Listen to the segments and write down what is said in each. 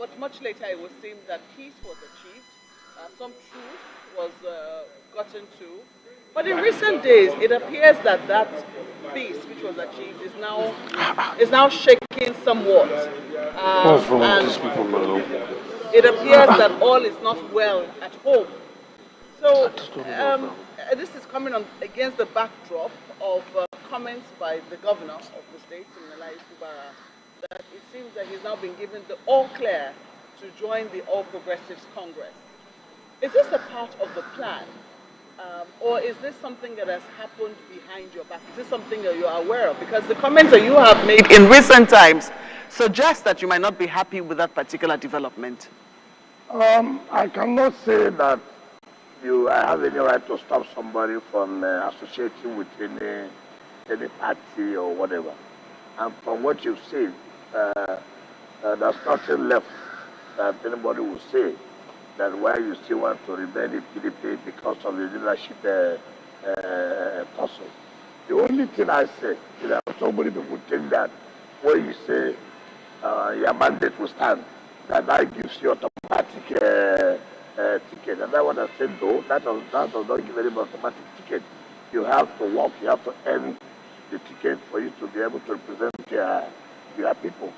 but much later it would seem that peace was achieved, some truth was gotten to. But in recent days, it appears that that peace which was achieved is now shaking somewhat. What's wrong with And these people now? it appears that all is not well at home. So this is coming on against the backdrop of comments by the governor of the state, Kubara, that it seems that he's now been given the all clear to join the All Progressives Congress. Is this a part of the plan? Or is this something that has happened behind your back? Is this something that you are aware of? Because the comments that you have made in recent times suggest that you might not be happy with that particular development. I cannot say that I have any right to stop somebody from associating with any party or whatever. And from what you've seen, there's nothing left that anybody will say that why you still want to remain in PDP because of the leadership tussle. The only thing I say is that somebody will think that when you say your mandate will stand, that gives you automatic ticket. And that's what I said, though. That does not give anybody automatic ticket. You have to work, you have to earn the ticket for you to be able to represent your people.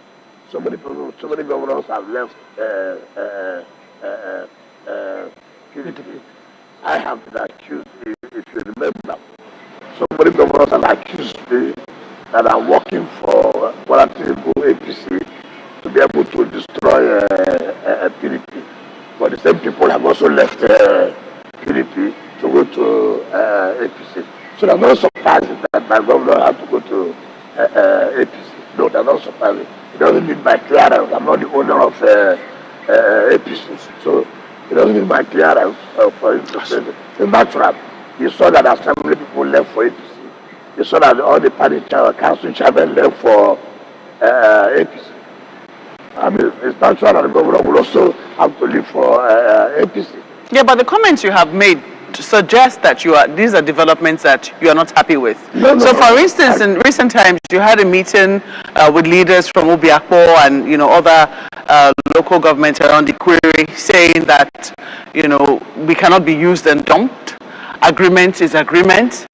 So many governors have left PDP. I have been accused, if you remember, so many governors have accused me that I'm working for Tinubu APC to be able to destroy PDP. But the same people have also left PDP to go to APC. So they're not surprised that my governor had to go to APC. No, they're not surprised. It doesn't need my clearance. I'm not the owner of APC. So it doesn't need my clearance for him to say it. It's natural. You saw that assembly people left for APC. You saw that all the party council chairmen left for APC. I mean, it's natural that the governor will also have to leave for APC. Yeah, but the comments you have made suggest that these are developments that you are not happy with. So, for instance, in recent times, you had a meeting with leaders from Obiakpo and other local governments around the query, saying that we cannot be used and dumped. Agreement is agreement,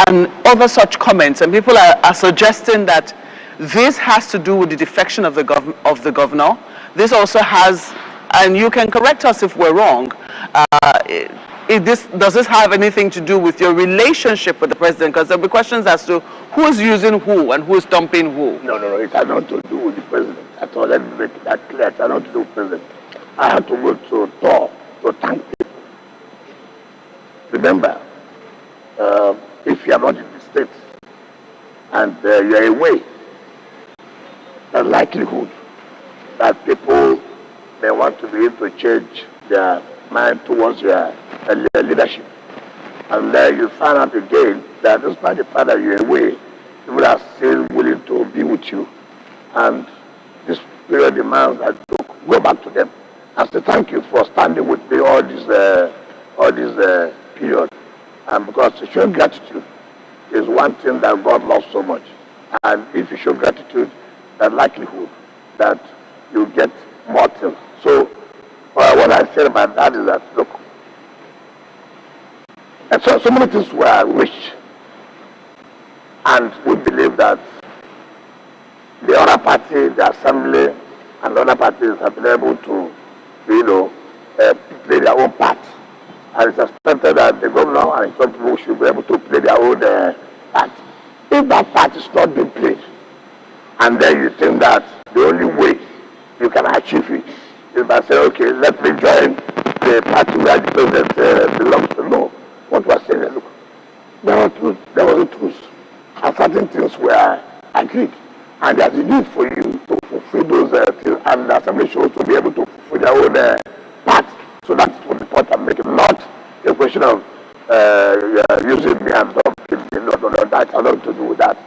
and other such comments. And people are suggesting that this has to do with the defection of the governor. This also has, and you can correct us if we're wrong. Does this have anything to do with your relationship with the president? Because there'll be questions as to who's using who and who's dumping who. No, it has nothing to do with the president at all. Let me make that clear. It has nothing to do with the president. I had to go to Tor to thank people. Remember, if you are not in the States and you are away, the likelihood that people may want to be able to change their mind towards your leadership. And then you find out again that despite the fact that you're away, people are still willing to be with you. And this period demands that you go back to them and say thank you for standing with me all this period. And because to show gratitude is one thing that God loves so much. And if you show gratitude, the likelihood that you get more things. So what I said about that is that, look, and so many things were rich, and we believe that the other party, the assembly, and the other parties have been able to, play their own part. And it's expected that the governor and some people should be able to play their own part. If that part is not being played, and then you think that the only way you can achieve it is by saying, okay, let me join the party where the president belongs to. No. What was saying, look, there was a truth. And certain things were agreed. And there's a need for you to fulfill those things. And the assembly should also be able to fulfill their own part. So that's what the point I'm making. Not a question of using me and dumping me. No, that has nothing to do with that.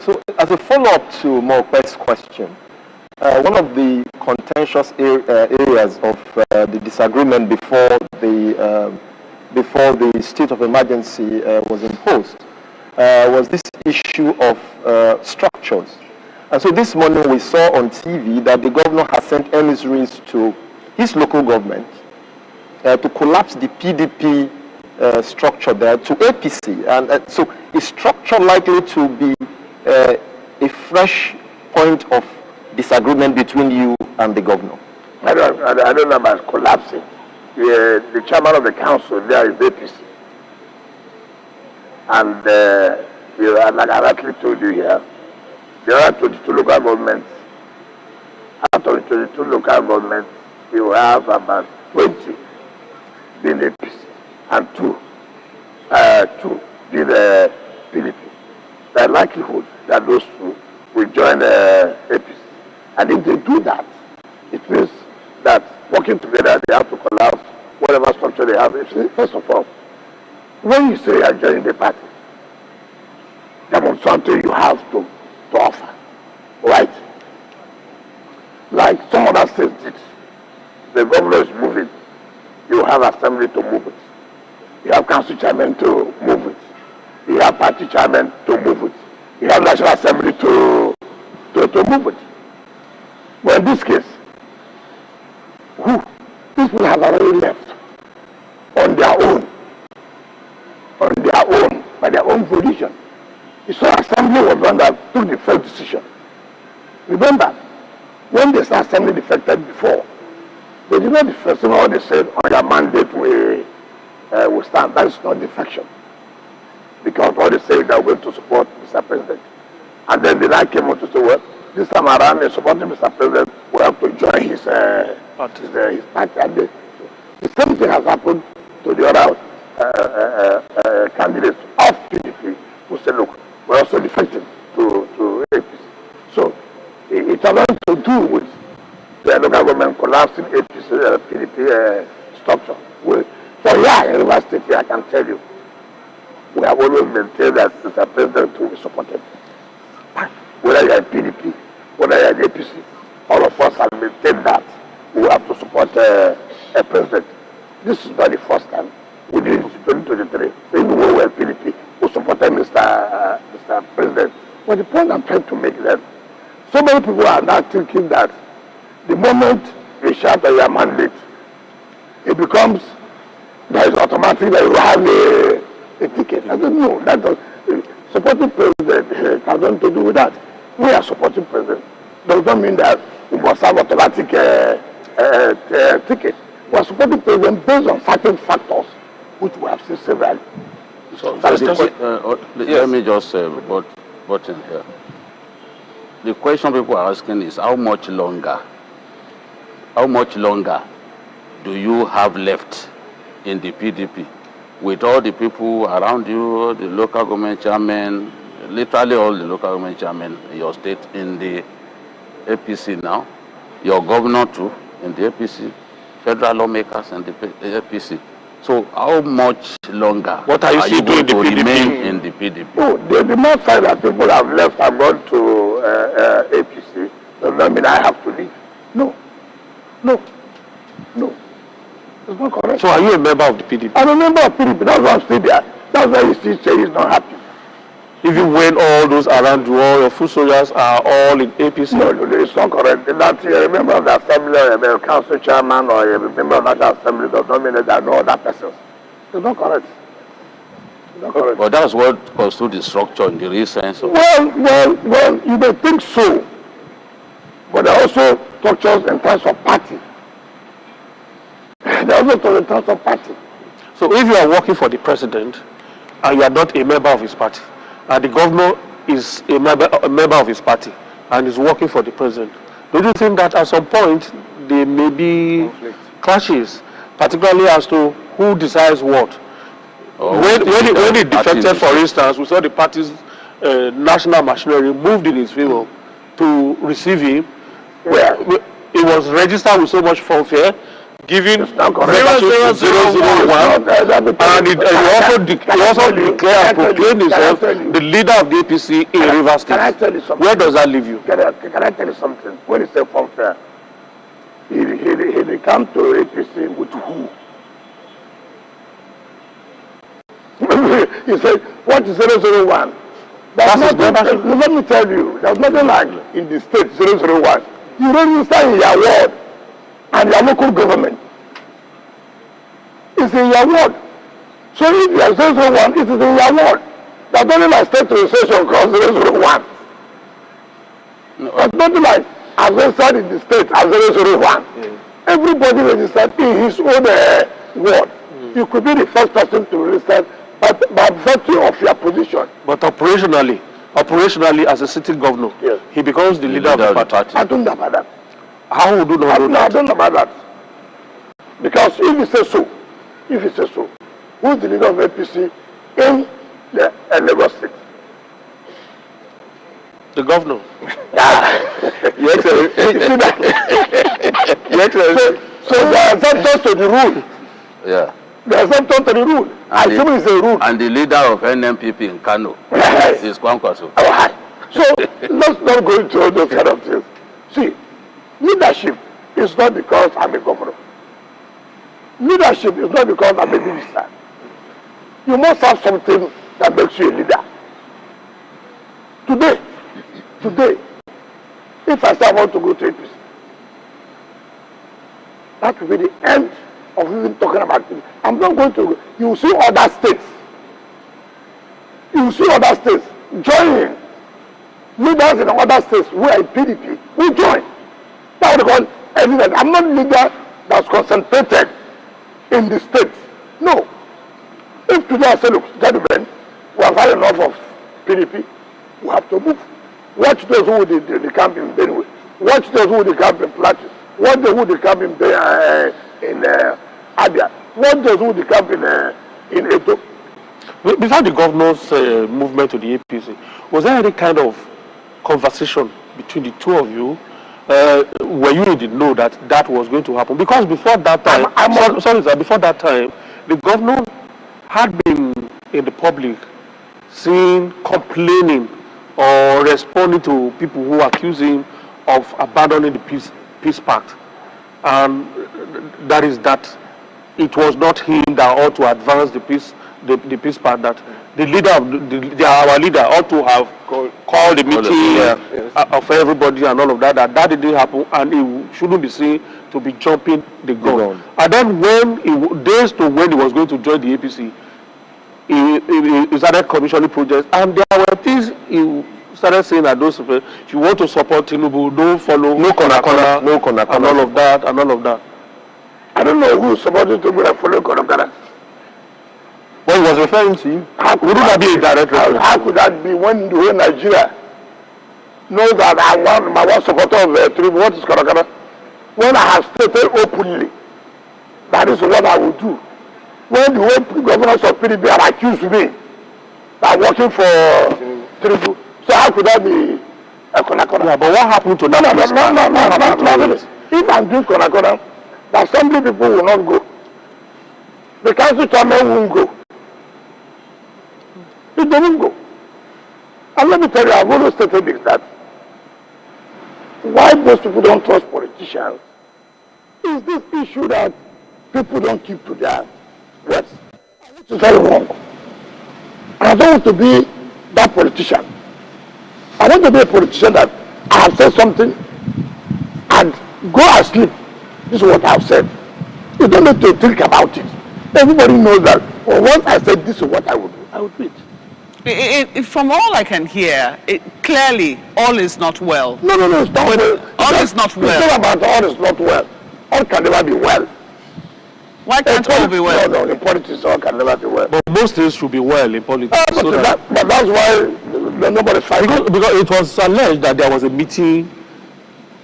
So as a follow-up to Mokwe's question, one of the contentious areas of the disagreement before the state of emergency was imposed was this issue of structures. And so this morning we saw on TV that the governor has sent emissaries to his local government to collapse the PDP structure there to APC. And so is structure likely to be a fresh point of disagreement between you and the governor? I don't know about collapsing. The chairman of the council there is APC. And like I rightly told you here, there are 22 local governments. Out of the 22 local governments, you have about 20 being APC and two being the PDP. The likelihood that those two will join the APC. And if they do that, it means that working together they have to collapse whatever structure they have. First of all, when you say you are joining the party, there is something you have to offer, right? Like some other states did. The governor is moving. You have assembly to move it. You have council chairman to move it. You have party chairman to move it. You have national assembly to move it. But in this case, people have already left on their own, by their own volition. So assembly was one that took the first decision. Remember, when they said assembly defected before, they did not defect. So what they said, on your mandate we stand. That is not defection. Because what they say that we're going to support Mr. President. And then the line came out to say, well, this time around, in supporting Mr. President, we have to join his party. And the same thing has happened to the other candidates of PDP who said, look, we're also defecting to APC. So it has nothing to do with the local government collapsing APC, PDP structure. So here in River State, I can tell you, we have always maintained that Mr. President will be supported. Whether you're in PDP, whether you're in APC, all of us have maintained that we have to support a president. This is not the first time. We did it in 2023. Even when we were PDP, we supported Mr. President. But the point I'm trying to make is that so many people are now thinking that the moment you shout at your mandate, it becomes that is automatic that you have a ticket. I don't know. That does, supporting president has nothing to do with that. We are supporting president. Does not mean that we must have automatic ticket. We are supporting president based on certain factors, which we have seen several. So let me just butt in here. The question people are asking is how much longer do you have left in the PDP with all the people around you, the local government chairman, literally all the local government chairman in your state in the APC now, your governor too in the APC, federal lawmakers and the APC. So how much longer what are you going to PDP? remain in the PDP? No, the more time that people have left and gone to APC, does not mean I have to leave. No. It's not correct. So are you a member of the PDP? I'm a member of PDP. That's why I'm still there. That's why you still say he's not happy. Even when all those around you, all your food soldiers are all in APC? No, it's not correct. That a member of the assembly or a council chairman or a member of the assembly does not mean that there are no other persons. It's not correct. It's not correct. But that's what constitutes the structure in the real sense of... Well, you may think so. But there are also structures in terms of party. There are also structures in terms of party. So if you are working for the president and you are not a member of his party, and the governor is a member of his party and is working for the president, don't you think that at some point there may be clashes, particularly as to who decides what? When he defected, for instance, we saw the party's national machinery moved in his favor to receive him. It was registered with so much fanfare, giving 001, and he also declared and proclaimed himself the leader of the APC in Rivers State. Can I tell you something? Where does that leave you? Can I tell you something? When he said fanfare, he come to APC with who? He said, what is 001? Let me tell you, there's nothing like in the state 001. You register in your ward and your local government. It's in your ward. So if you are 001, it is in your ward. There's nothing like state registration called 001. There's nothing like as registered in the state as 001. Everybody registered in his own ward. You could be the first person to register by virtue of your position. But operationally as a sitting governor, yes, he becomes the leader of the party. I don't know about that. How would you know that? I don't know about that. Because if you say so, who's the leader of APC in the Lagos State? The governor. Yes, sir. Yes, sir. So there are some to the rule. Yeah. There are some to the rule. I assume it's a rule. And the leader of NMPP in Kano is Kwankwaso. So let's not go into all those kind of things. See, leadership is not because I'm a governor. Leadership is not because I'm a minister. You must have something that makes you a leader. Today, if I say I want to go to APC, that will be the end of even talking about it. I'm not going to. You will see other states. Joining. Leaders in other states who are in PDP will join. That would call evidence. I'm not a leader that's concentrated in the states. No. If today I say, look, gentlemen, we have had enough of PDP, we have to move. Watch those who would the camp in Benue. Watch those who would the camp in Plateau. Watch those who would the camp in Abia. Watch those who would the camp in Edo. Before the governor's movement to the APC, was there any kind of conversation between the two of you where you did know that was going to happen? Because before that time, before that time, the governor had been in the public seen complaining or responding to people who accuse him of abandoning the peace pact, and that is that it was not him that ought to advance the peace pact, that the leader of our leader ought to have called the meeting of everybody and all of that didn't happen, and he shouldn't be seen to be jumping the gun. And then days to when he was going to join the APC, he started commissioning projects, and there were things he started saying that those if you want to support Tinubu, don't follow no corner, and all of that. I don't know who supported Tinubu and follow corner. Well, he was referring to you. Wouldn't that be a direct reference? How could that be when the whole Nigeria knows that my one supporter of Tinubu? What is corner? When I have stated openly that is what I will do. When the whole governors of PDP are accused me that working for Tinubu, so how could that be a corner? Yeah, but what happened to that? No. If I'm doing corner, the assembly people will not go. The council chairman won't go. It doesn't go. And let me tell you, I've always stated this, that why most people don't trust politicians is this issue that people don't keep to their words. Which is very wrong. And I don't want to be that politician. I want to be a politician that I have said something and go and sleep. This is what I have said. You don't need to think about it. Everybody knows that. Well, once I said this is what I would do, I would do it. From all I can hear, clearly all is not well. No, it's not well. All is not well. It's not about all is not well. All can never be well. Why can't all be well? No, in politics all can never be well. But most things should be well in politics. But that's why nobody's fighting. Because it was alleged that there was a meeting,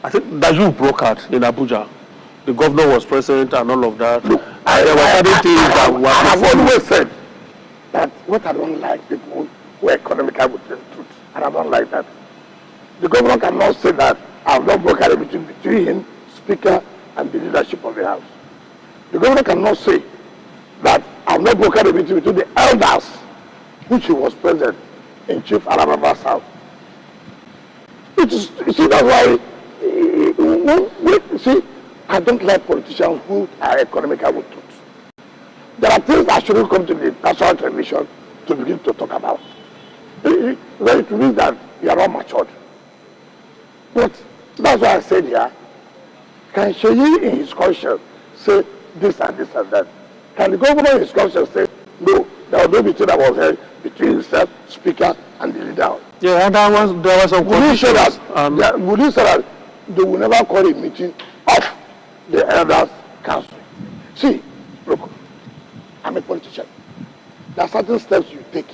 I think, that you broke out in Abuja. The governor was present and all of that. Look, there were other things that were... I have always said that what I don't like people who are economical with the truth. And I don't like that. The governor cannot say that I have not broken a meeting between him, Speaker, and the leadership of the House. The governor cannot say that I have not broken a meeting between the elders, which he was present in Chief Alabama's house. It is, you see, that's why, see, I don't like politicians who are economical with truth. There are things that shouldn't come to the National Television to begin to talk about. Well, it means that you are not matured. But that's why I said here, can Sheyi in his conscience say this and this and that? Can the governor in his conscience say, no, there was no meeting that was held between himself, speaker, and the leader? Yeah, and there was a would he say that they will never call a meeting of the elders council? See, look, I'm a politician. There are certain steps you take.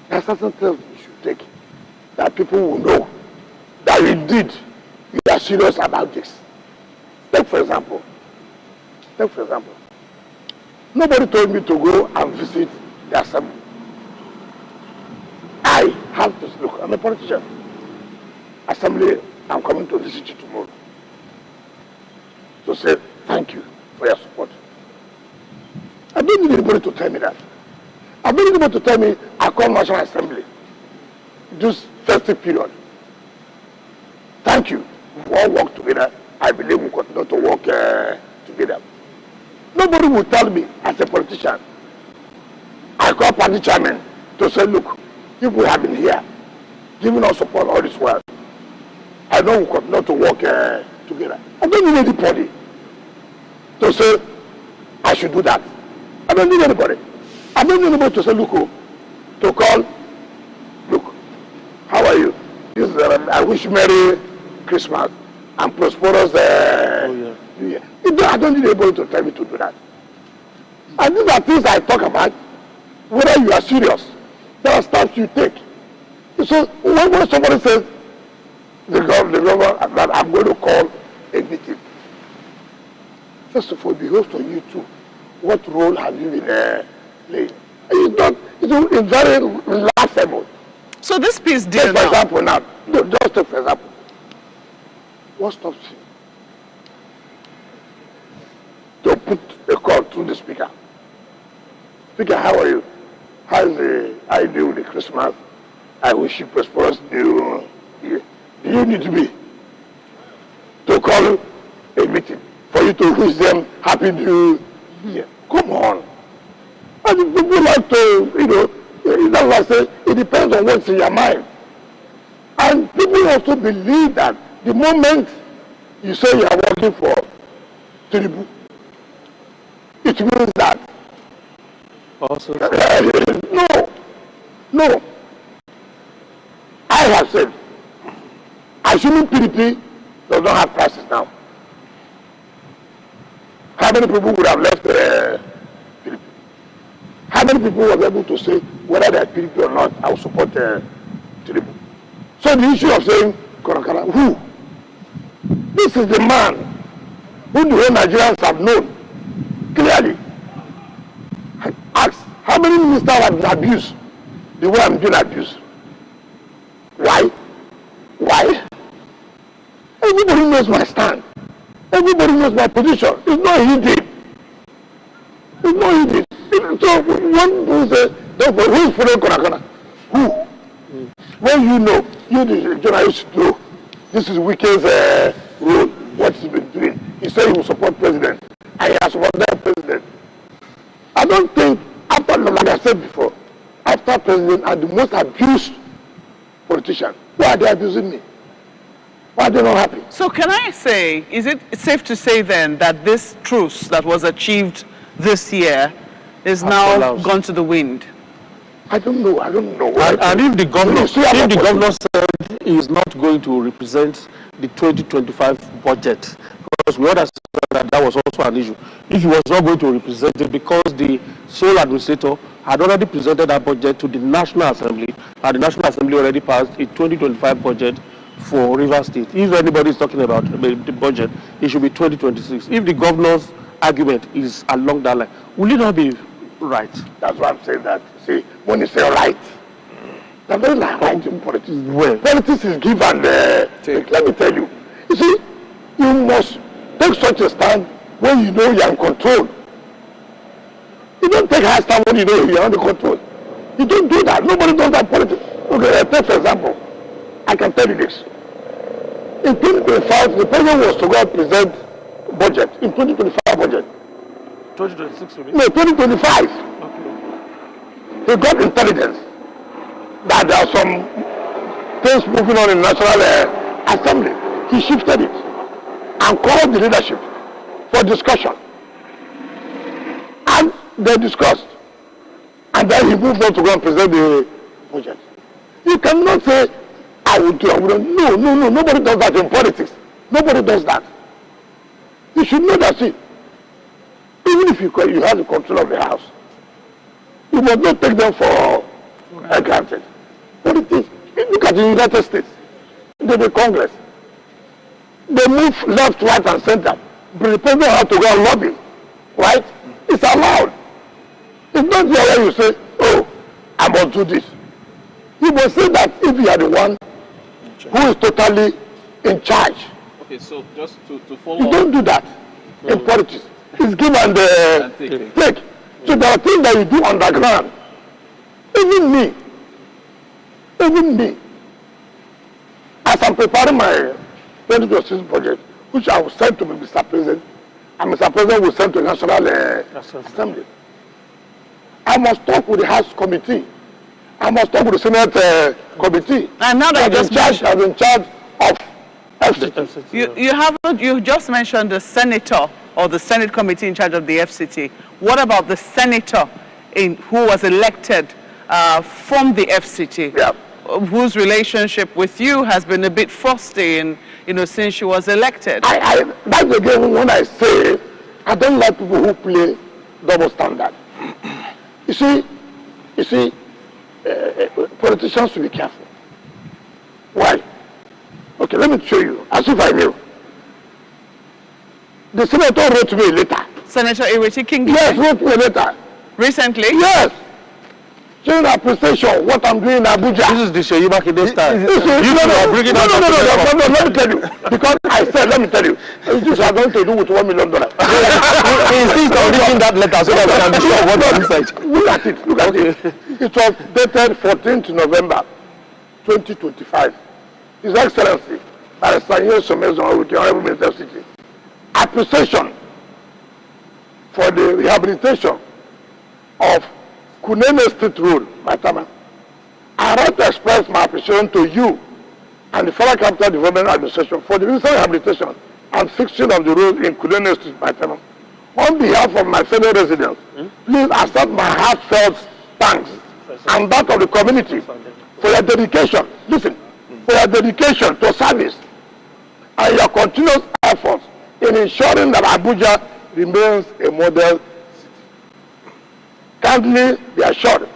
There are certain steps you should take that people will know that indeed you are serious about this. Take for example, nobody told me to go and visit the assembly. I have to look, I'm a politician. Assembly, I'm coming to visit you tomorrow. To say thank you for your support. I don't need anybody to tell me that. I don't need anybody to tell me I call National Assembly. This festive period. Thank you. We all work together. I believe we continue to work together. Nobody will tell me as a politician. I call party chairman to say, look, if we have been here, giving us support all this while, I know we continue to work together. I don't need anybody to say I should do that. I don't need anybody. I don't need anybody to say, look, to call, look, how are you? This is, I wish you Merry Christmas and prosperous New Year. I don't need anybody to tell me to do that. And these are things I talk about, whether you are serious. There are steps you take. So when somebody says, the governor, that I'm going to call a meeting, first of all, be host on you too. What role have you been playing? It's very laughable. So this piece Take deal for example now, no, just take for example, what stops you to put a call through the speaker? Speaker, how are you? How you doing with the Christmas? I wish you prosperous new year. Do you need me to call a meeting for you to wish them happy new year? Come on. And people like to, that's why I say it depends on what's in your mind. And people also believe that the moment you say you are working for Tinubu, it means that. Also, no. I have said, assuming PDP does not have crisis now, how many people would have left PDP? How many people were able to say whether they are PDP or not, I will support Tinubu? So the issue of saying, Korakara, who? This is the man who the whole Nigerians have known clearly. I ask, how many ministers have been abused the way I'm being abused? Why? Everybody knows my stand. Everybody knows my position. It's not hidden. So one who says, who's following Korakana? Who? When you know, you the journalist know, this is WIKE's role, what he's been doing. He said he will support president, and he has supported president. I don't think, after, like I said before, after president and the most abused politician, why are they abusing me? Why are they not happy? So can I say, is it safe to say then that this truce that was achieved this year is now gone to the wind? I don't know. And if the governor said he is not going to represent the 2025 budget, because we understand that was also an issue. If he was not going to represent it because the sole administrator had already presented that budget to the National Assembly, and the National Assembly already passed a 2025 budget for Rivers State. If anybody is talking about the budget, it should be 2026. If the governor's argument is along that line, will it not be right? That's why I'm saying that. See, when you say right, they're very right in politics. Well, politics is give and take. Let me tell you. You see, you must take such a stand when you know you're in control. You don't take high stand when you know you're under control. You don't do that. Nobody does that politics. Okay, take for example, I can tell you this. In 2025, the president was to go and present budget. In 2025 budget. 2026 will be? No, 2025. Okay. He got intelligence that there are some things moving on in National Assembly. He shifted it and called the leadership for discussion. And they discussed. And then he moved on to go and present the budget. You cannot say, I will do, I wouldn't. No, nobody does that in politics. Nobody does that. You should know that, see, even if you have the control of the house, you must not take them for granted. What it is, look at the United States, the Congress. They move left, right, and center. The president has to go and lobby, right? It's allowed. It's not the way you say, oh, I must do this. You must say that if you are the one who is totally in charge. Okay, so just to follow you don't do that in politics. It's give and take. So there are things that you do underground. Even me, as I'm preparing my 2026 budget, which I will send to Mr. President, and Mr. President will send to the National Assembly, I must talk with the House Committee. I must talk with the Senate Committee. And now that I'm in charge of FCT. You just mentioned the senator or the Senate Committee in charge of the FCT. What about the senator who was elected from the FCT? Yeah. Whose relationship with you has been a bit frosty since she was elected? That's again when I say I don't like people who play double standard. You see, politicians should be careful. Why? Okay, let me show you. As if I knew. The senator wrote me a letter. Senator Ireti King? Yes, wrote me a letter. Recently? Yes. Showing appreciation what I'm doing in Abuja. This is the Sheyi Makinde style. No, let me tell you. Because I said, let me tell you. This has nothing to do with $1 million. He insists on reading that letter so that we can be sure of what is inside. Look at it. It was dated 14th November 2025. His Excellency, NYESOM with the Honorable Minister of City. Appreciation for the rehabilitation of Kunene Street Road, Matama. I want to express my appreciation to you and the Federal Capital Development Administration for the recent rehabilitation and fixing of the road in Kunene Street, Matama. On behalf of my fellow residents, please accept my heartfelt thanks and that of the community for your dedication. Listen, for your dedication to service and your continuous efforts in ensuring that Abuja remains a model city. Kindly be assured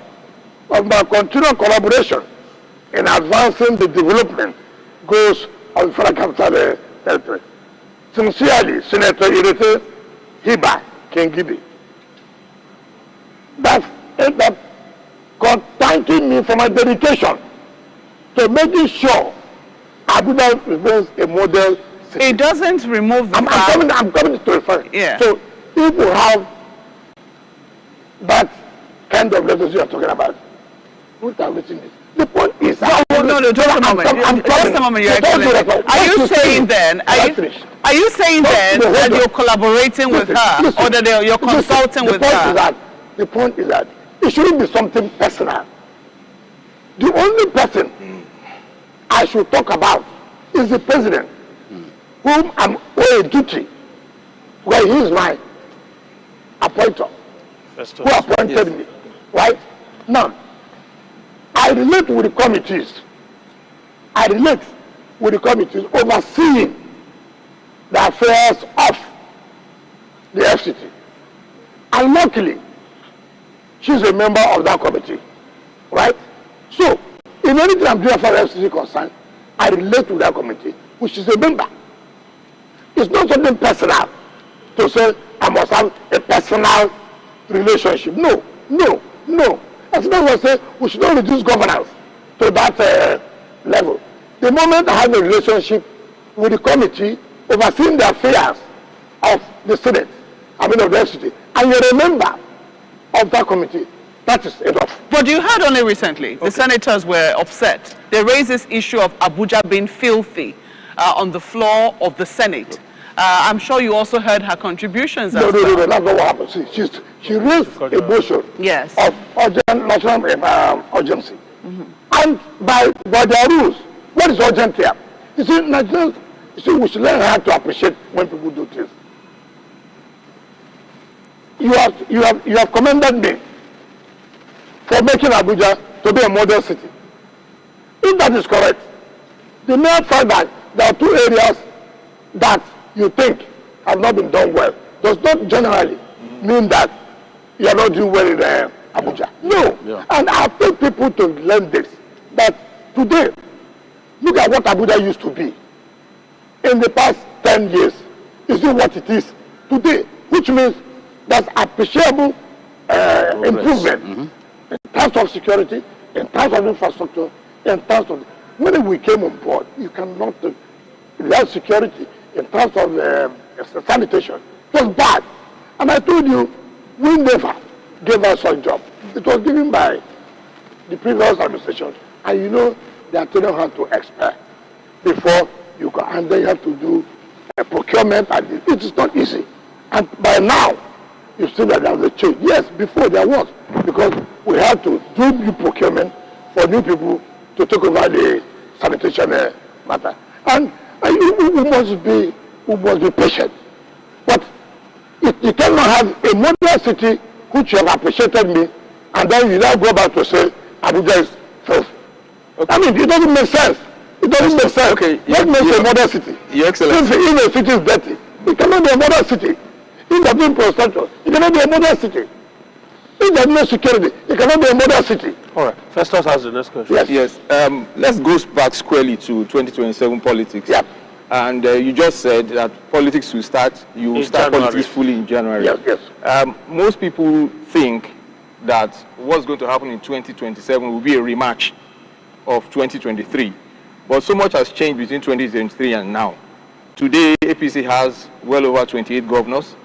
of my continued collaboration in advancing the development goals of the Federal Capital Territory. Sincerely, Senator Ireti Hiba Kengibe. That's God thanking me for my dedication to making sure Abuja remains a model city. It doesn't remove the I'm coming to refer. Yeah. So people have that kind of letters you are talking about. What are written this? The point is no, just a moment. Just a moment, Your Excellency. Are you saying then that you're collaborating with her or that you're consulting with her? The point is that it shouldn't be something personal. The only person I should talk about is the president, whom I'm owed a duty, where he is my appointer, who appointed me, right? Now, I relate with the committees. Overseeing the affairs of the FCT. And luckily, she's a member of that committee, right? So, in anything I'm doing as far as FCT concerned, I relate to that committee, which is a member. It's not something personal to say I must have a personal relationship. No. As I was saying, we should not reduce governance to that level. The moment I have a relationship with the committee overseeing the affairs of the Senate, of the FCT, and you're a member of that committee, that is enough. But you heard only recently, the senators were upset. They raised this issue of Abuja being filthy on the floor of the Senate. I'm sure you also heard her contributions. No, that's not what happened. she raised a motion of urgent national urgency. And by their rules, what is urgent here? You see, Nigerians, we should learn how to appreciate when people do things. You have commended me for making Abuja to be a model city. If that is correct, the mere fact that there are 2 areas that you think have not been done well does not generally mean that you are not doing well in Abuja. No. Yeah. And I think people to learn this, that today, look at what Abuja used to be in the past 10 years. You see what it is today, which means there's appreciable improvement in terms of security, in terms of infrastructure, in terms of... When we came on board, you cannot... without security, in terms of sanitation, it was bad. And I told you, we never gave us a job. It was given by the previous administration. And you know, they are telling how to expect before you go. And then you have to do a procurement. And it is not easy. And by now, you see that there's a change. Yes, before there was. Because we had to do new procurement for new people to take over the sanitation matter. And we must be patient. But you cannot have a modern city which you have appreciated me, and then you now go back to say Abuja is first. Okay. I mean, it doesn't make sense. It doesn't make sense. Okay. What makes a modern city? Your Excellency. If a city is dirty, it cannot be a modern city. If there's no infrastructure, it cannot be a modern city. If there's no security, it cannot be a modern city. All right. Festus has the next question. Yes. Let's go back squarely to 2027 politics. Yep. And you just said that politics will start, start politics fully in January. Yes. Most people think that what's going to happen in 2027 will be a rematch of 2023. But so much has changed between 2023 and now. Today, APC has well over 28 governors,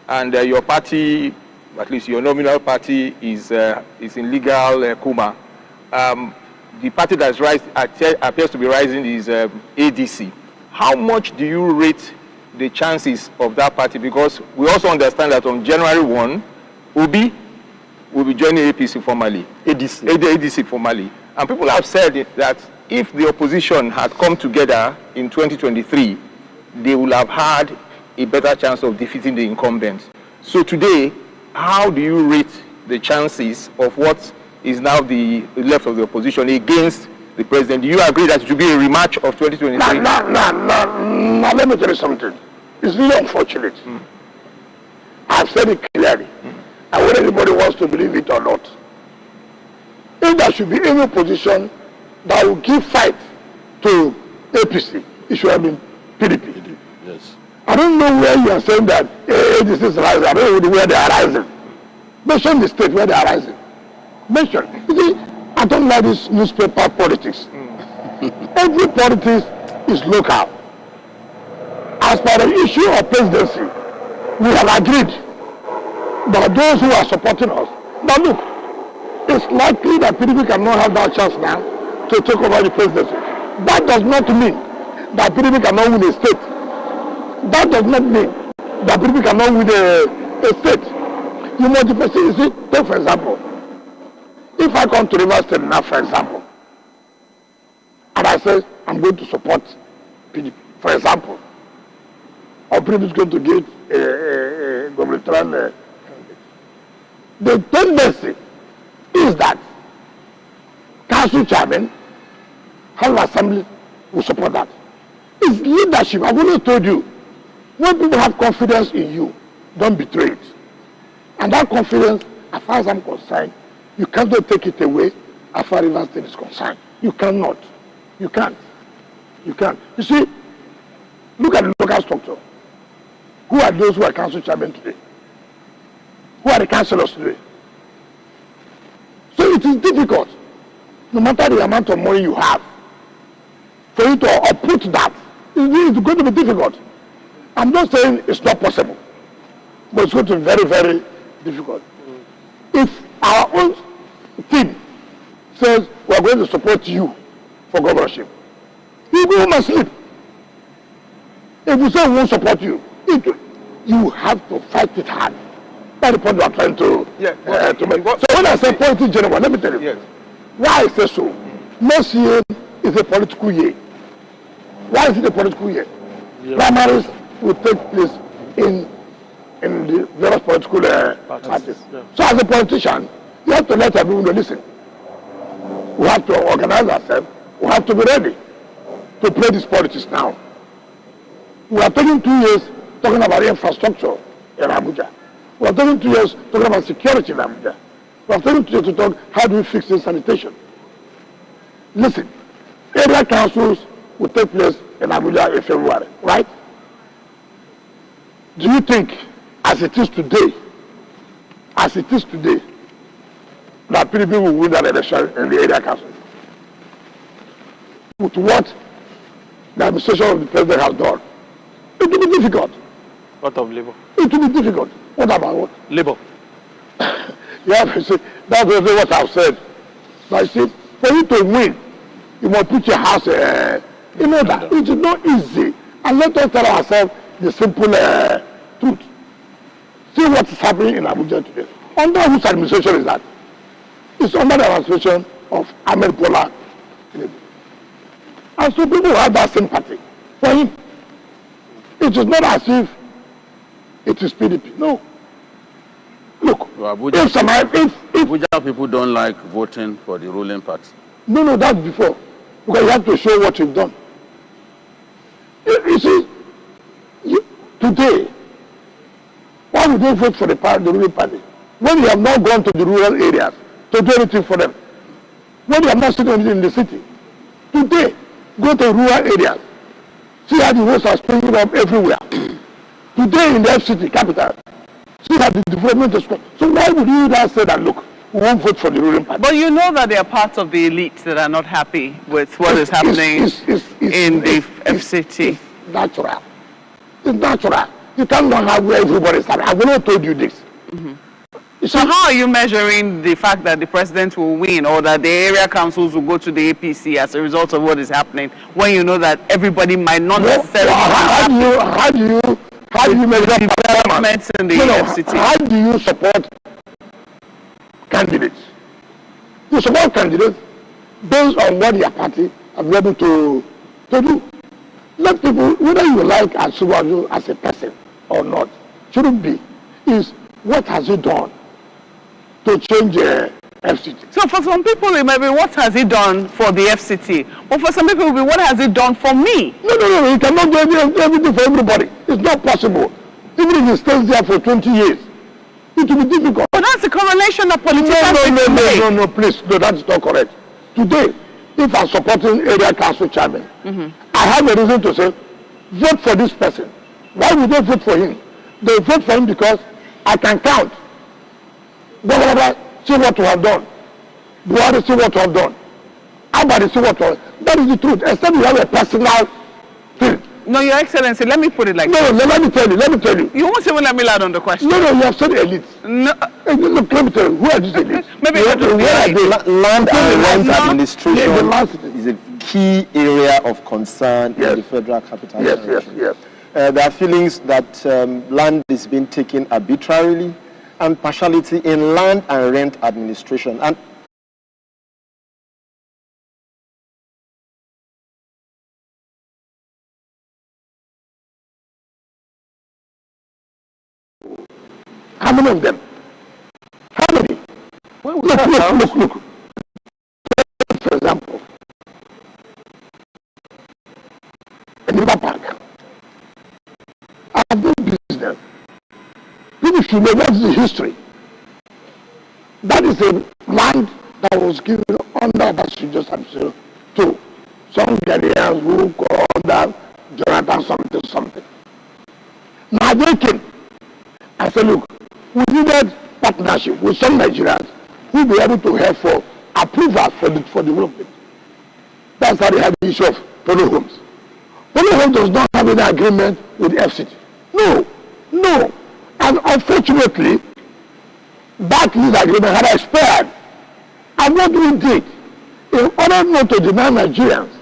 and your party, at least your nominal party, is in legal coma. The party that appears to be rising is ADC. How much do you rate the chances of that party? Because we also understand that on January 1, Obi will be joining APC formally. ADC formally. And people have said that if the opposition had come together in 2023, they would have had a better chance of defeating the incumbents. So today, how do you rate the chances of what is now the left of the opposition against the president? Do you agree that it will be a rematch of 2023? Now, let me tell you something. It's really unfortunate. I've said it clearly. And whether anybody wants to believe it or not, if there should be any position that will give fight to APC, it should have been PDP. Yes. I don't know where you are saying that ADC is rising. I don't know where they are rising. Mention the state where they are rising. Mention. You see, I don't like this newspaper politics. Every politics is local. As per the issue of presidency, we have agreed that those who are supporting us. Now look, it's likely that PDP cannot have that chance now to take over the presidency. That does not mean that PDP cannot win a state. That does not mean that PDP cannot win a state. You must you see, take for example, if I come to Rivers State now, for example, and I say I'm going to support PDP, for example, or PDP is going to get a gubernatorial the tendency is that council chairman, House of Assembly will support that. It's leadership. I've always told you, when people have confidence in you, don't betray it. And that confidence, as far as I'm concerned, you cannot take it away as far as Rivers State is concerned. You cannot. You can't. You can't. You see, look at the local structure. Who are those who are council chairmen today? Who are the councillors today? So it is difficult, no matter the amount of money you have, for you to uproot that. It's going to be difficult. I'm not saying it's not possible, but it's going to be very, very difficult. If our own team says we are going to support you for governorship, you go home and sleep. If we say we won't support you, you have to fight it hard. That's the point we are trying to make. So when I say politics general, let me tell you. Yes. Why I say so? Next year is a political year. Why is it a political year? Yeah. Primaries will take place in the various political parties. Yeah. So as a politician, you have to let everyone know, listen. We have to organize ourselves. We have to be ready to play this politics now. We are taking 2 years talking about infrastructure in Abuja. We are taking 2 years talking about security in Abuja. We are taking 2 years to talk how do we fix the sanitation. Listen, area councils will take place in Abuja in February, right? Do you think, as it is today, that PDP will win that election in the area council? With what the administration of the president has done, it will be difficult. What of labor? It will be difficult. What about what? Labor. Yeah, see, that's what I've said. But see, for you to win, you must put your house, you know that. It is not easy. And let us tell ourselves the simple truth. See what is happening in Abuja today. Under whose administration is that? It's under the administration of Ahmed Bola. And so people have that sympathy for him. It is not as if it is PDP. No. Look, Abuja people don't like voting for the ruling party. No, that's before. Because you have to show what you've done. You see, today, why would they vote for the ruling party? When you have not gone to the rural areas to do anything for them. When you have not seen anything in the city. Today, go to rural areas. See how the roads are springing up everywhere. Today in the FCT capital, see how the development is going. So why would you now say that, look, we won't vote for the ruling party? But you know that there are parts of the elite that are not happy with what is happening in the FCT. It's natural. It's natural. You cannot have where everybody is happy. I've not told you this. Mm-hmm. So how are you measuring the fact that the president will win or that the area councils will go to the APC as a result of what is happening when you know that everybody might not necessarily how do you measure developments in the FCT? How do you support candidates? You support candidates based on what your party have been able to do. Let people, whether you like Asuwaju as a person or not, shouldn't be, is what has he done to change FCT? So for some people it might be what has he done for the FCT, but for some people it will be what has he done for me? No, you cannot do everything for everybody. It's not possible. Even if he stays there for 20 years, it will be difficult. But that's the correlation that politicians No, please, no, that's not correct. Today, if I'm supporting area council chairman, I have a reason to say, vote for this person. Why would they vote for him? They vote for him because I can count. Blah, see what you have done. Buhari, see what you have done. Abadi, see what you have done. That is the truth. Except you have a personal thing. No, Your Excellency, let me put it like this. No, let me tell you. You won't even let me land on the question. No, you have said elite. No. Look, let me tell you. Who are these elites? Maybe land and rent administration is a key area of concern in the Federal Capital Territory. Yes. There are feelings that land is being taken arbitrarily and partiality in land and rent administration. And how many of them? How many? Look. For example, in River Park, I have no business. People should know what is the history. That is a land that was given under that she just had to some Ghanaians who go under Jonathan something. Now they came and said, look, we needed partnership with some Nigerians who will be able to help for approval for development. That's how they have the issue of Polo Homes. Polo Homes does not have any agreement with the FCT. No. And unfortunately, that lease agreement had expired. And what we did, in order not to deny Nigerians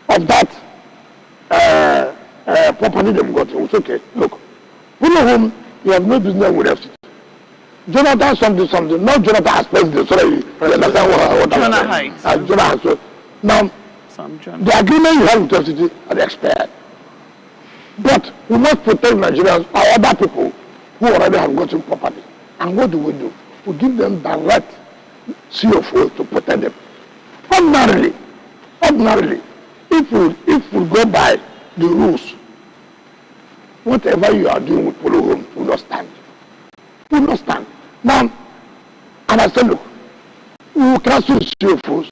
of that property they got, it was okay. Look, Polo Home, you have no business with FCT. Jonathan something, not Jonathan as president. Sorry, you understand what Jonah Heights. Jonah Heights. Now, the agreement you have with the FCT has expired. But we must protect Nigerians or other people who already have gotten property. And what do? We give them direct CFO to protect them. Ordinarily, if we go by the rules, whatever you are doing with polo homes will not stand. Will not stand. Now, and I said, look, we will cancel the CFOs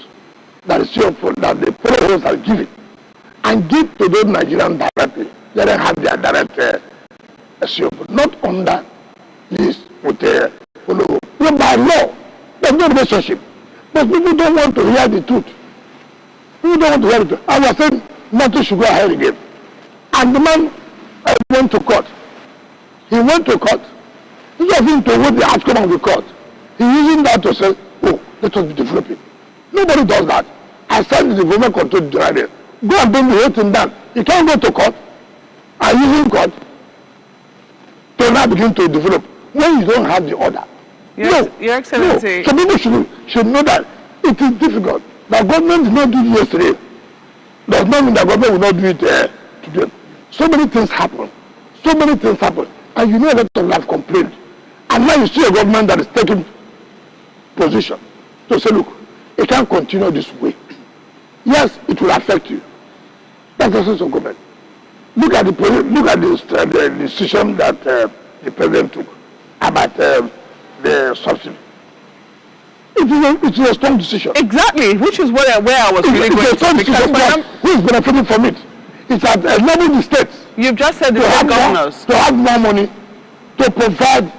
that the polo homes are giving and give to those Nigerians directly. They don't have their direct CFO, not under this with the polo home. But by law, there's no relationship. But people don't want to hear the truth. People don't want to hear the truth. I was saying nothing should go ahead again. And the man went to court. He went to court. Instead of him to wait the outcome of the court, he's using that to say, oh, let us be developing. Nobody does that. I send the development control director. Go and bring the whole thing down. You can't go to court and using court to now begin to develop when you don't have the order. Yes, no, Your Excellency. No. So people should know that it is difficult. The government did not do it yesterday. Does not mean the government will not do it today. So many things happen. And you know a lot of life complained. And now you see a government that is taking position to say, look, it can't continue this way. Yes, it will affect you. That's the sense of government. Look at the decision that the president took about the subsidy. It is a strong decision. Exactly, which is where I was really going to. Because who is benefiting from it? It's at level the states. You've just said the state governors. To have more money to provide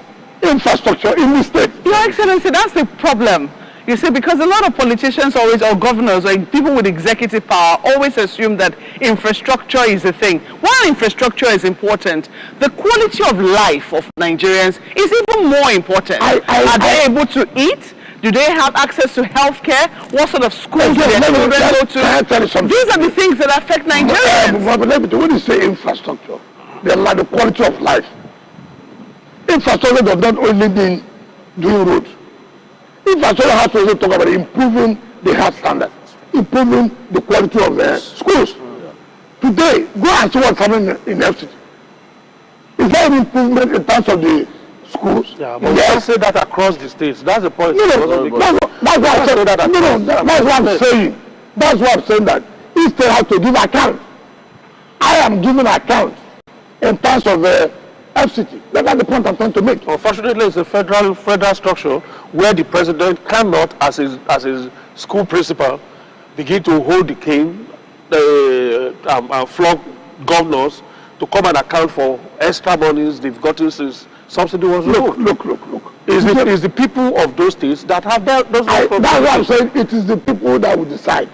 infrastructure in the state. Your Excellency, that's the problem. You see, because a lot of politicians always, or governors, or people with executive power, always assume that infrastructure is the thing. While infrastructure is important, the quality of life of Nigerians is even more important. Are they able to eat? Do they have access to health care? What sort of schools do their children go to? These are the things that affect Nigerians. But when you say infrastructure, the quality of life. Infrastructure does not only mean doing roads. Infrastructure has to also talk about improving the health standard, improving the quality of schools. Today, go and see what's happening in FCT. Is there an improvement in terms of the schools? Yeah, but we can't say that across the states. That's the point. That's what I'm saying. That's what I'm saying, that each state has to give account. I am giving account in terms of FCT. That's the point I'm trying to make. Unfortunately, it's a federal structure where the president cannot, as his school principal, begin to hold the cane, flog governors to come and account for extra monies they've gotten since subsidy was removed. Look. It's the people of those states that have those problems. That's what I'm saying. It is the people that will decide.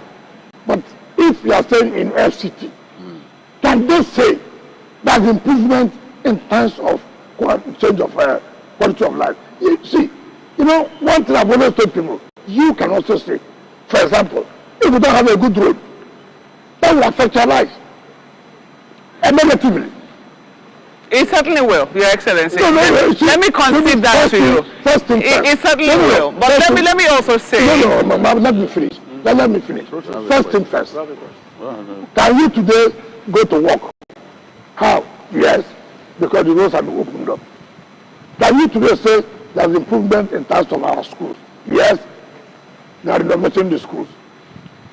But if you are saying in FCT, can they say that improvement in terms of change of quality of life? You see, one thing I've always told people, you can also say, for example, if you don't have a good road, that will affect your life negatively. It certainly will, Your Excellency. No, let me concede that to you. It certainly will. But let me also say. Let me finish. Let me finish. First thing first. Can you today go to work? How? Yes, because the roads have been opened up. Can you today say there's improvement in terms of our schools? Yes, they are renovating the schools.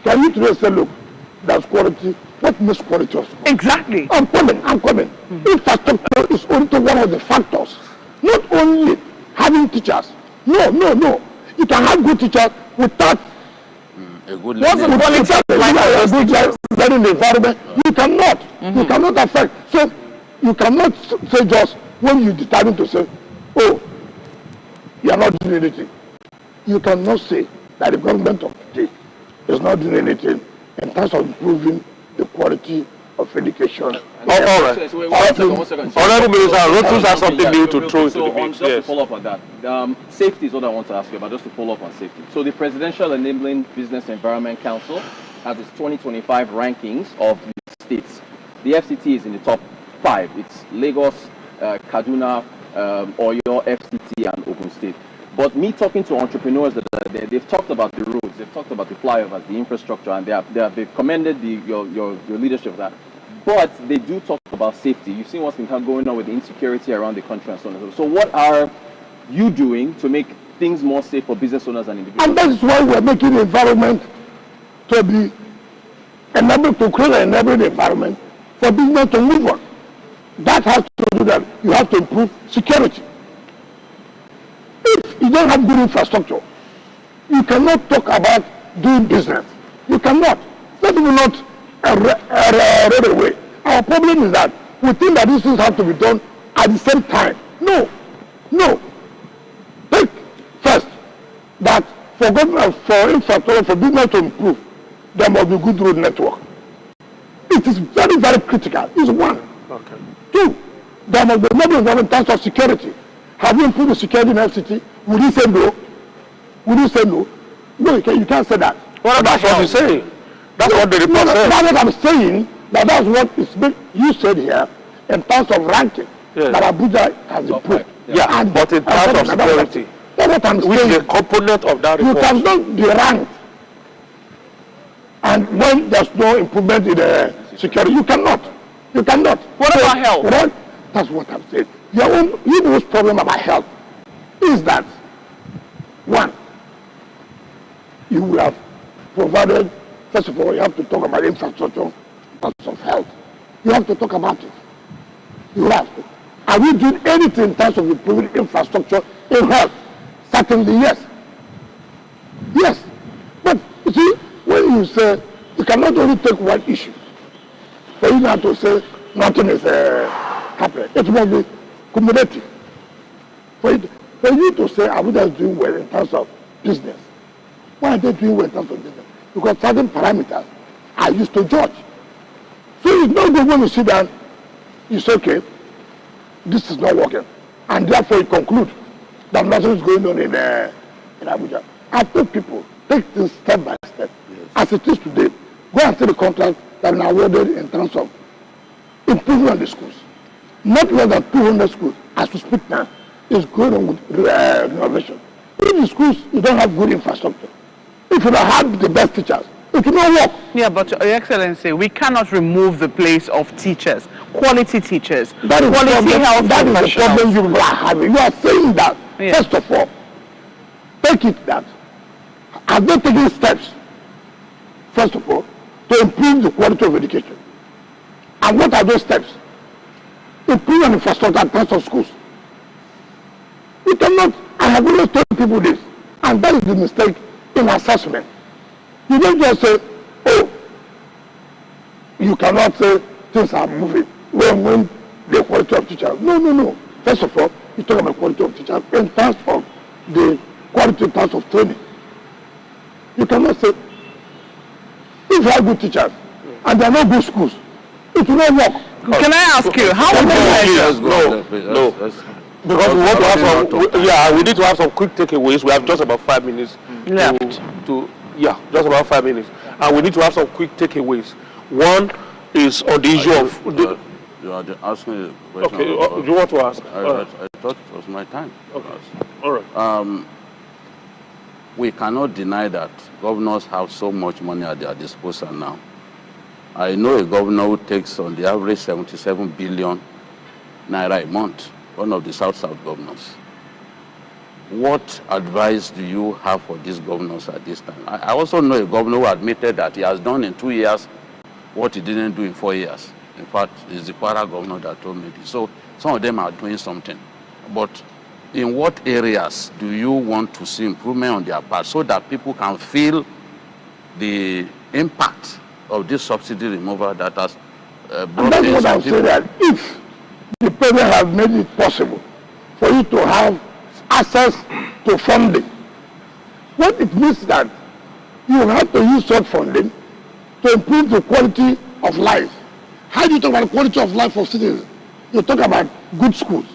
Can you today say, look, there's quality? What makes quality of school? Exactly. I'm coming. Infrastructure is only one of the factors. Not only having teachers. No. You can have good teachers without a good learning environment. You cannot. You cannot affect. So you cannot say just when you determine to say, oh, you are not doing anything. You cannot say that the government of today is not doing anything in terms of improving the quality of education. All right. Honorable Minister, Rotus has something new to throw into the mix. Just to follow up on that, safety is what I want to ask you about, just to follow up on safety. So the Presidential Enabling Business Environment Council has its 2025 rankings of the states. The FCT is in the top 5. It's Lagos, Kaduna, Oyo, FCT, and Ogun state. But me talking to entrepreneurs that are there, they've talked about the roads, they've talked about the flyovers, the infrastructure, and they've commended your leadership of that. But they do talk about safety. You've seen what's been going on with the insecurity around the country and so on and so forth. So what are you doing to make things more safe for business owners and individuals? And that is why we're making the environment to be enabled, to create an enabling environment for business to move on. That has to do that. You have to improve security. If you don't have good infrastructure, you cannot talk about doing business. You cannot. That will not run away. Our problem is that we think that these things have to be done at the same time. No. Take first that for government, for infrastructure, for business to improve, there must be good road network. It is very, very critical. It's one. Okay. Two, there must be another in terms of security. Have you improved the security in FCT? Would you say no? Would you say no? No, you can't say that. Well, that's what you're saying. That's what the report says. That's what I'm saying. That's what is you said here in terms of ranking. Yes. That Abuja has improved. Yeah, but in terms of security, that's what I'm which saying. is a component of that report. You cannot be ranked. And when there's no improvement in the security, you cannot. What about health? Right? That's what I'm saying. You know what's problem about health is that, one, you have provided, first of all, you have to talk about infrastructure in terms of health. You have to talk about it. You have to. Are we doing anything in terms of improving infrastructure in health? Certainly, yes. Yes. But, you see, when you say, you cannot only take one issue. For you not to say nothing is happening. It must be cumulative. For you to say Abuja is doing well in terms of business. Why are they doing well in terms of business? Because certain parameters are used to judge. So it's not good when you sit down, you say, okay, this is not working. And therefore you conclude that nothing is going on in Abuja. I tell people, take things step by step. Yes. As it is today, go and see the contract that have been awarded in terms of improvement of the schools. Not less than 200 schools, as we speak now, is going on with renovation. In the schools, you don't have good infrastructure. If you don't have the best teachers, it will not work. Yeah, but Your Excellency, we cannot remove the place of teachers, quality teachers, quality health professionals. That is the problem you are having. You are saying that, first of all, take it that. Are they taking steps, first of all, to improve the quality of education? And what are those steps? Improve an infrastructure in terms of schools. You cannot, I have always told people this, and that is the mistake in assessment. You don't just say, oh, you cannot say things are moving when the quality of teachers. No. First of all, you talk about quality of teachers in terms of the quality in terms of training. You cannot say, if you have good teachers and there are no good schools, it will not work. Can I ask you, how would you measure? No. Because we want to have some, we need to have some quick takeaways. We have just about 5 minutes left. Just about 5 minutes. And we need to have some quick takeaways. One is on the issue of... You are asking a question. Okay, do you want to ask? I thought it was my time. Okay. All right. We cannot deny that governors have so much money at their disposal now. I know a governor who takes on the average 77 billion naira a month, one of the South-South governors. What advice do you have for these governors at this time? I also know a governor who admitted that he has done in 2 years what he didn't do in 4 years. In fact, it's the Kwara governor that told me this. So some of them are doing something. But in what areas do you want to see improvement on their part so that people can feel the impact of this subsidy removal that has brought in? That's what I'm saying, that if the president has made it possible for you to have access to funding, what it means that you have to use such funding to improve the quality of life. How do you talk about the quality of life of citizens? You talk about good schools.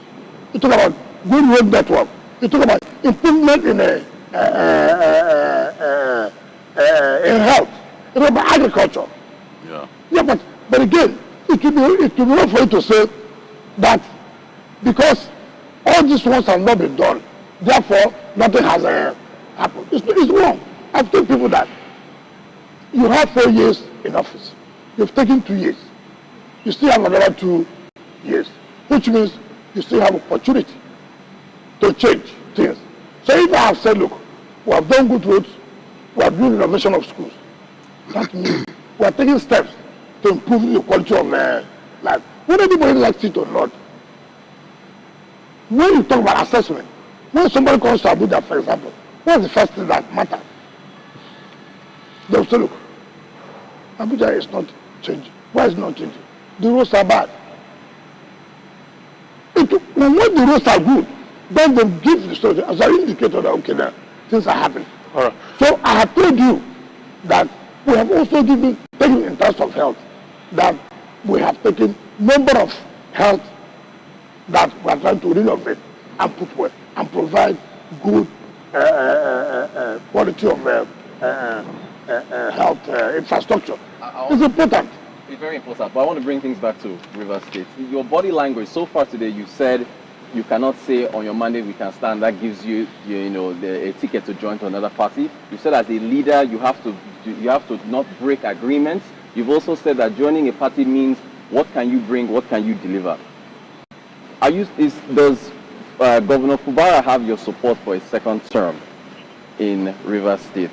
You talk about good road network. You talk about improvement in health. You talk about agriculture. Yeah, but again, it will be wrong for you to say that because all these ones have not been done, Therefore, nothing has happened. It's wrong. I've told people that you have 4 years in office. You've taken 2 years. You still have another 2 years, which means you still have opportunity to change things. So if I have said, look, we have done good roads, we are doing renovation of schools, that means we are taking steps to improve the quality of life. Whether anybody likes it or not, when you talk about assessment, when somebody comes to Abuja, for example, what's the first thing that matters? They'll say, look, Abuja is not changing. Why is it not changing? The roads are bad. When the roads are good, then they give the story as an indicator that, okay, now things are happening. All right. So I have told you that we have also taken in terms of health, that we have taken number of health that we are trying to renovate and put well and provide good quality of health infrastructure. It's important. It's very important, but I want to bring things back to Rivers State. Your body language, so far today, you said you cannot say on your mandate we can stand. That gives you, a ticket to join to another party. You said as a leader, you have to not break agreements. You've also said that joining a party means what can you bring, what can you deliver. Does Governor Fubara have your support for a second term in Rivers State?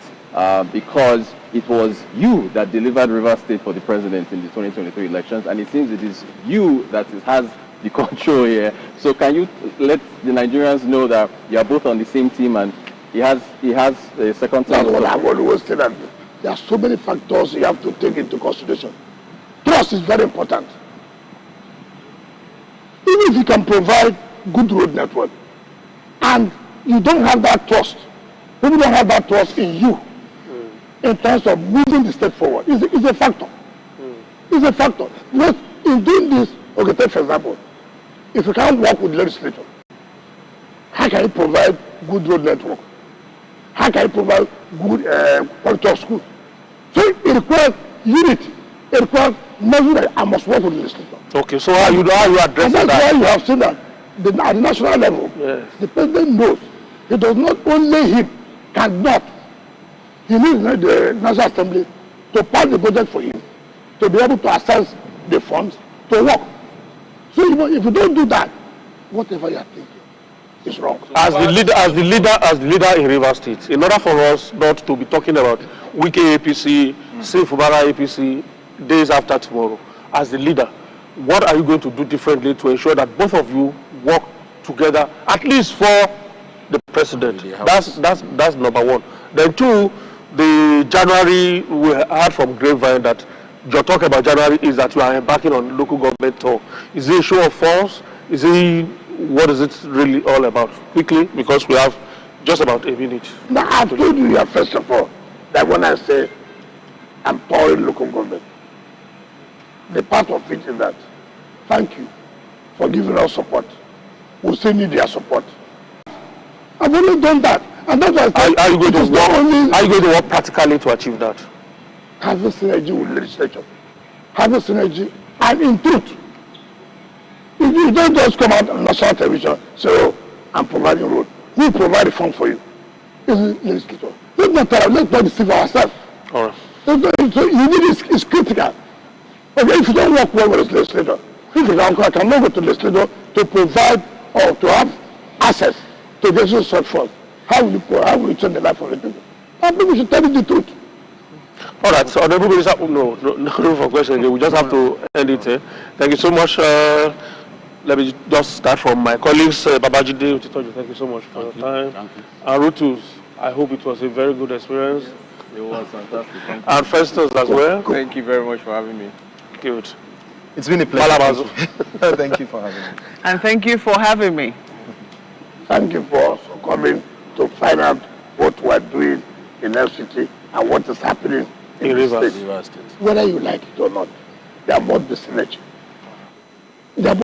Because it was you that delivered Rivers State for the president in the 2023 elections, and it seems it is you that has the control here. So can you let the Nigerians know that you are both on the same team and he has a second term? That's what I've always said, that there are so many factors you have to take into consideration. Trust is very important. Even if you can provide good road network and you don't have that trust, people don't have that trust in you in terms of moving the state forward, it's a factor. It's a factor. Because in doing this, okay, take for example, if you can't work with legislature, how can you provide good road network? How can you provide good quality of school? So it requires unity. It requires measure that I must work with the legislature. Okay, so how you address that? And that's why you have seen that at the national level, yes, the president knows it does not only him cannot. He needs the National Assembly to pass the budget for him, to be able to access the funds to work. So if you don't do that, whatever you are thinking is wrong. As the leader in Rivers State, in order for us not to be talking about WIKE APC, Fubara APC days after tomorrow, as the leader, what are you going to do differently to ensure that both of you work together, at least for the president? That's number one. Then two, the January, we heard from Grapevine that your talk about January is that you are embarking on local government tour. Is it a show of force? What is it really all about? Quickly, because we have just about a minute. Now, I've told you first of all, that when I say I'm touring local government, the part of it is that, thank you for giving us support. We still need their support. I've only done that. And that's why are you going to work practically to achieve that? Having synergy with legislature. Having synergy, and in truth, if you don't just come out on national television, say, oh, I'm providing road. Who provide the fund for you? It's the legislature. Let's not deceive ourselves. All right. So you need is critical. Okay, if you don't work well with the legislature, if you I cannot go to the legislature to provide or to have access to the social funds. How will you change the life of the people? I think we should tell you the truth. All right, so everybody's up. No for questions. We just have to end it here. Thank you so much. Let me just start from my colleagues. Babajide, thank you so much for your time. Thank you. And Rutus, I hope it was a very good experience. It was fantastic. Thank you. And Festus as well. Thank you very much for having me. Good. It's been a pleasure. Thank you for having me. And thank you for having me. Thank you for coming to find out what we're doing in FCT and what is happening in the state. Rivers State. Whether you like it or not, there must be synergy.